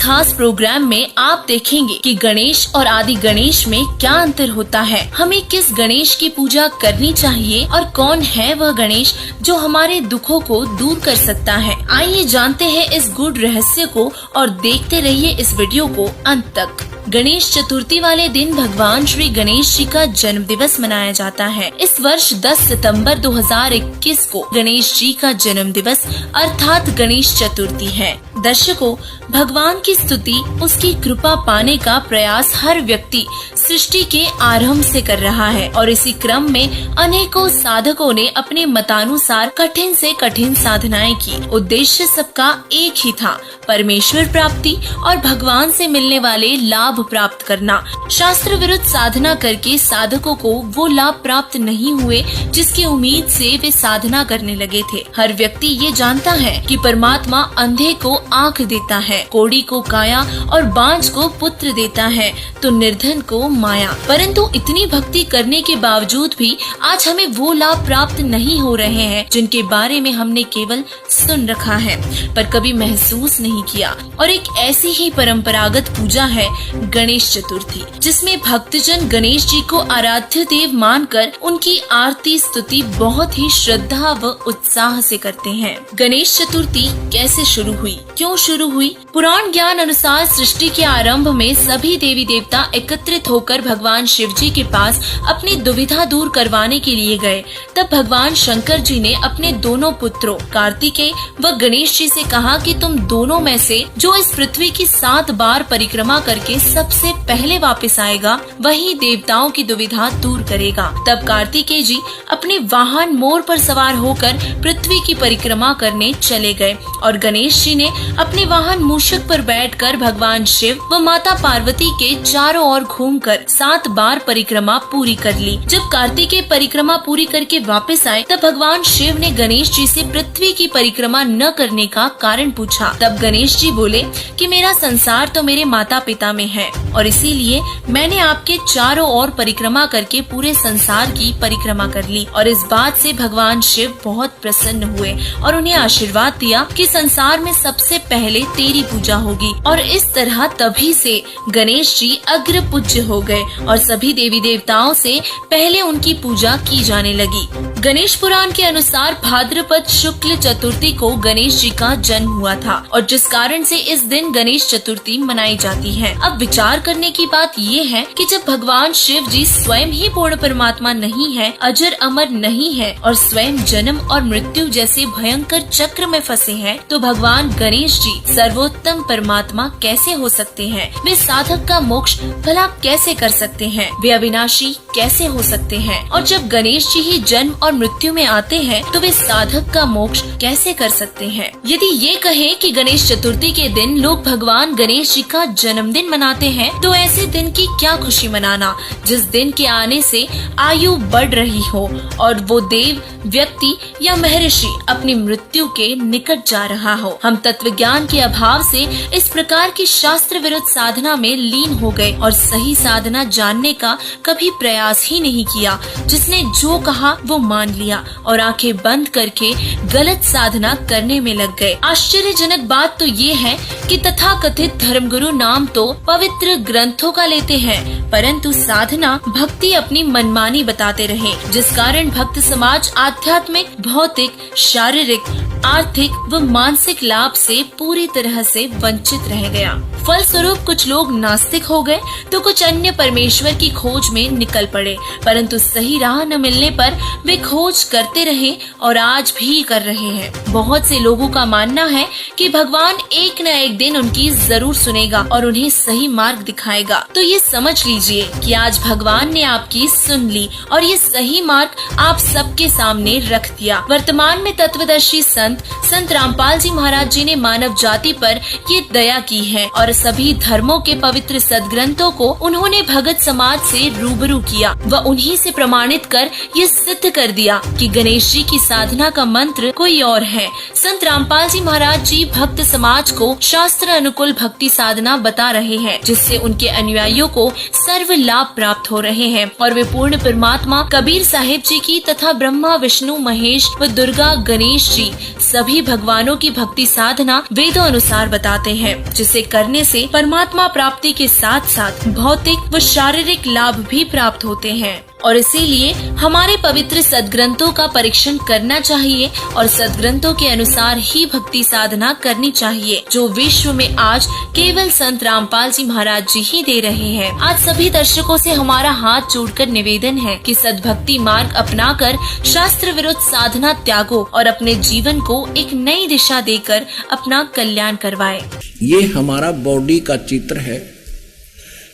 खास प्रोग्राम में आप देखेंगे कि गणेश और आदि गणेश में क्या अंतर होता है, हमें किस गणेश की पूजा करनी चाहिए और कौन है वह गणेश जो हमारे दुखों को दूर कर सकता है। आइए जानते हैं इस गूढ़ रहस्य को और देखते रहिए इस वीडियो को अंत तक। गणेश चतुर्थी वाले दिन भगवान श्री गणेश जी का जन्म दिवस मनाया जाता है। इस वर्ष 10 सितंबर 2021 को गणेश जी का जन्म दिवस अर्थात गणेश चतुर्थी है। दर्शकों, भगवान की स्तुति, उसकी कृपा पाने का प्रयास हर व्यक्ति सृष्टि के आरंभ से कर रहा है और इसी क्रम में अनेकों साधकों ने अपने मतानुसार कठिन से कठिन साधनाएं की। उद्देश्य सबका एक ही था, परमेश्वर प्राप्ति और भगवान से मिलने वाले लाभ प्राप्त करना। शास्त्र विरुद्ध साधना करके साधकों को वो लाभ प्राप्त नहीं हुए जिसकी उम्मीद से वे साधना करने लगे थे। हर व्यक्ति ये जानता है कि परमात्मा अंधे को आँख देता है, कोढ़ी को काया और बांझ को पुत्र देता है तो निर्धन को माया। परंतु इतनी भक्ति करने के बावजूद भी आज हमें वो लाभ प्राप्त नहीं हो रहे हैं जिनके बारे में हमने केवल सुन रखा है पर कभी महसूस नहीं किया। और एक ऐसी ही परंपरागत पूजा है गणेश चतुर्थी, जिसमें भक्तजन गणेश जी को आराध्य देव मानकर उनकी आरती स्तुति बहुत ही श्रद्धा व उत्साह से करते हैं। गणेश चतुर्थी कैसे शुरू हुई, क्यों शुरू हुई? पुराण ज्ञान अनुसार सृष्टि के आरंभ में सभी देवी देवता एकत्रित होकर भगवान शिव जी के पास अपनी दुविधा दूर करवाने के लिए गए। तब भगवान शंकर जी ने अपने दोनों पुत्रों कार्तिकेय व गणेश जी से कहा कि तुम दोनों में से जो इस पृथ्वी की 7 बार परिक्रमा करके सबसे पहले वापस आएगा वही देवताओं की दुविधा दूर करेगा। तब कार्तिकेय जी अपने वाहन मोर पर सवार होकर पृथ्वी की परिक्रमा करने चले गए और गणेश जी ने अपने वाहन मूषक पर बैठकर भगवान शिव व माता पार्वती के चारों ओर घूमकर 7 बार परिक्रमा पूरी कर ली। जब कार्तिकेय परिक्रमा पूरी करके वापस आए तब भगवान शिव ने गणेश जी से पृथ्वी की परिक्रमा न करने का कारण पूछा। तब गणेश जी बोले कि मेरा संसार तो मेरे माता पिता में है और इसीलिए मैंने आपके चारों ओर परिक्रमा करके पूरे संसार की परिक्रमा कर ली। और इस बात से भगवान शिव बहुत प्रसन्न हुए और उन्हें आशीर्वाद दिया कि संसार में सबसे पहले तेरी पूजा होगी। और इस तरह तभी से गणेश जी अग्र पूज्य हो गए और सभी देवी देवताओं से पहले उनकी पूजा की जाने लगी। गणेश पुराण के अनुसार भाद्रपद शुक्ल चतुर्थी को गणेश जी का जन्म हुआ था और जिस कारण से इस दिन गणेश चतुर्थी मनाई जाती है। अब विचार करने की बात ये है कि जब भगवान शिव जी स्वयं ही पूर्ण परमात्मा नहीं है, अजर अमर नहीं है और स्वयं जन्म और मृत्यु जैसे भयंकर चक्र में फंसे हैं, तो भगवान गणेश जी सर्वोत्तम परमात्मा कैसे हो सकते हैं? वे साधक का मोक्ष भला कैसे कर सकते हैं? वे अविनाशी कैसे हो सकते हैं? और जब गणेश जी ही जन्म और मृत्यु में आते हैं तो वे साधक का मोक्ष कैसे कर सकते हैं? यदि ये कहें कि गणेश चतुर्थी के दिन लोग भगवान गणेश जी का जन्मदिन मनाते हैं तो ऐसे दिन की क्या खुशी मनाना जिस दिन के आने से आयु बढ़ रही हो और वो देव, व्यक्ति या महर्षि अपनी मृत्यु के निकट जा रहा हो। हम तत्व ज्ञान के अभाव से इस प्रकार की शास्त्र विरुद्ध साधना में लीन हो गए और सही साधना जानने का कभी प्रयास ही नहीं किया। जिसने जो कहा वो मान लिया और आंखें बंद करके गलत साधना करने में लग गए। आश्चर्यजनक बात तो ये है कि तथाकथित धर्मगुरु नाम तो पवित्र ग्रंथों का लेते हैं परंतु साधना भक्ति अपनी मनमानी बताते रहे, जिस कारण भक्त समाज आध्यात्मिक, भौतिक, शारीरिक, आर्थिक व मानसिक लाभ से पूरी तरह से वंचित रह गया। फलस्वरूप कुछ लोग नास्तिक हो गए तो कुछ अन्य परमेश्वर की खोज में निकल पड़े, परंतु सही राह न मिलने पर वे खोज करते रहे और आज भी कर रहे हैं। बहुत से लोगों का मानना है कि भगवान एक न एक दिन उनकी जरूर सुनेगा और उन्हें सही मार्ग दिखाएगा। तो ये समझ लीजिए कि आज भगवान ने आपकी सुन ली और ये सही मार्ग आप सबके सामने रख दिया। वर्तमान में तत्वदर्शी संत रामपाल जी महाराज जी ने मानव जाति पर ये दया की है और सभी धर्मों के पवित्र सदग्रंथों को उन्होंने भगत समाज से रूबरू किया व उन्हीं से प्रमाणित कर ये सिद्ध कर दिया कि गणेश जी की साधना का मंत्र कोई और है। संत रामपाल जी महाराज जी भक्त समाज को शास्त्र अनुकूल भक्ति साधना बता रहे हैं जिससे उनके अनुयायियों को सर्व लाभ प्राप्त हो रहे हैं और वे पूर्ण परमात्मा कबीर साहिब जी की तथा ब्रह्मा, विष्णु, महेश व दुर्गा, गणेश जी सभी भगवानों की भक्ति साधना वेदों अनुसार बताते हैं, जिसे करने से परमात्मा प्राप्ति के साथ साथ भौतिक व शारीरिक लाभ भी प्राप्त होते हैं। और इसीलिए हमारे पवित्र सदग्रंथों का परीक्षण करना चाहिए और सदग्रंथों के अनुसार ही भक्ति साधना करनी चाहिए, जो विश्व में आज केवल संत रामपाल जी महाराज जी ही दे रहे हैं। आज सभी दर्शकों से हमारा हाथ जोड़कर निवेदन है कि सद्भक्ति मार्ग अपनाकर शास्त्र विरुद्ध साधना त्यागो और अपने जीवन को एक नई दिशा देकर अपना कल्याण करवाए। ये हमारा बॉडी का चित्र है,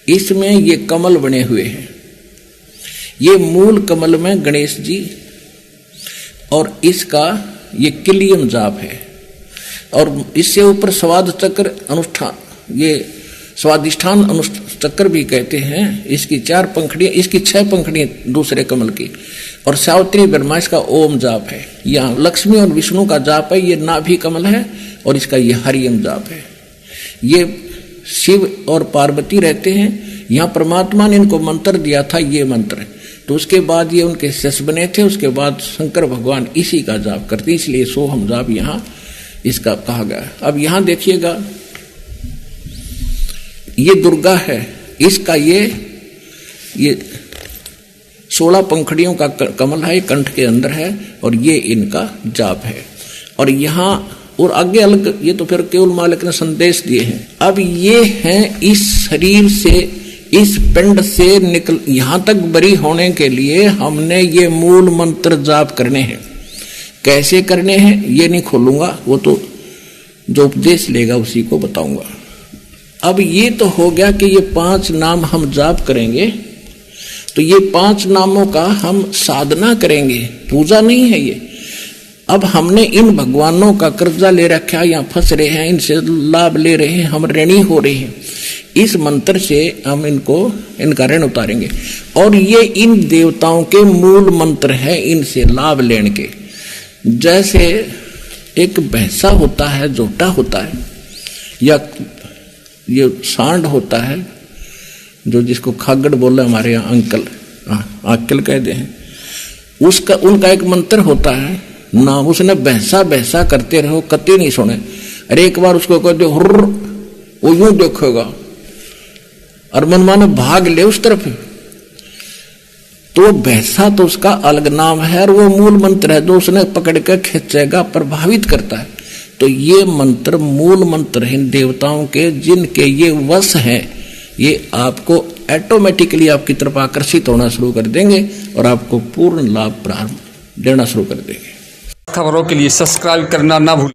इसमें ये कमल बने हुए हैं। ये मूल कमल में गणेश जी और इसका ये किलियम जाप है और इससे ऊपर स्वाद चक्र अनुष्ठान, ये स्वादिष्ठान चक्र भी कहते हैं। इसकी 4 पंखड़ियां, इसकी 6 पंखड़ियां दूसरे कमल की, और सावित्री ब्रह्मा इसका ओम जाप है। यहाँ लक्ष्मी और विष्णु का जाप है, ये नाभि कमल है और इसका ये हरियम जाप है। ये शिव और पार्वती रहते हैं। यहाँ परमात्मा ने इनको मंत्र दिया था, ये मंत्र, तो उसके बाद ये उनके शिष्य बने थे। उसके बाद शंकर भगवान इसी का जाप करते, इसलिए सोहम जाप यहाँ इसका कहा गया। अब यहाँ देखिएगा, ये दुर्गा है, इसका ये 16 पंखड़ियों का कमल है, कंठ के अंदर है और ये इनका जाप है। और यहाँ और आगे अलग, ये तो फिर केवल मालिक ने संदेश दिए हैं। अब ये हैं इस शरीर से, इस पिंड से निकल यहाँ तक बरी होने के लिए हमने ये मूल मंत्र जाप करने हैं। कैसे करने हैं ये नहीं खोलूंगा, वो तो जो उपदेश लेगा उसी को बताऊंगा। अब ये तो हो गया कि ये 5 नाम हम जाप करेंगे, तो ये 5 नामों का हम साधना करेंगे, पूजा नहीं है ये। अब हमने इन भगवानों का कर्जा ले रखा, यहाँ फंस रहे हैं, इनसे लाभ ले रहे हैं, हम ऋणी हो रहे हैं। इस मंत्र से हम इनका ऋण उतारेंगे और ये इन देवताओं के मूल मंत्र है, इनसे लाभ लेने के। जैसे एक भैंसा होता है, जोटा होता है, या ये सांड होता है, जो जिसको खागड़ बोले हमारे यहाँ अंकल, आकल कहते हैं, उसका उनका एक मंत्र होता है ना, उसने भैंसा भैंसा करते रहो, कति नहीं सुने। अरे एक बार उसको कहते हुर्र, वो यूं देखेगा और मनमाने भाग ले उस तरफ। तो भैंसा तो उसका अलग नाम है और वो मूल मंत्र है जो उसने पकड़ कर खींचेगा, प्रभावित करता है। तो ये मंत्र मूल मंत्र है देवताओं के, जिनके ये वश है, ये आपको ऑटोमेटिकली आपकी तरफ आकर्षित होना शुरू कर देंगे और आपको पूर्ण लाभ प्रारंभ देना शुरू कर देंगे। खबरों के लिए सब्सक्राइब करना ना भूलें।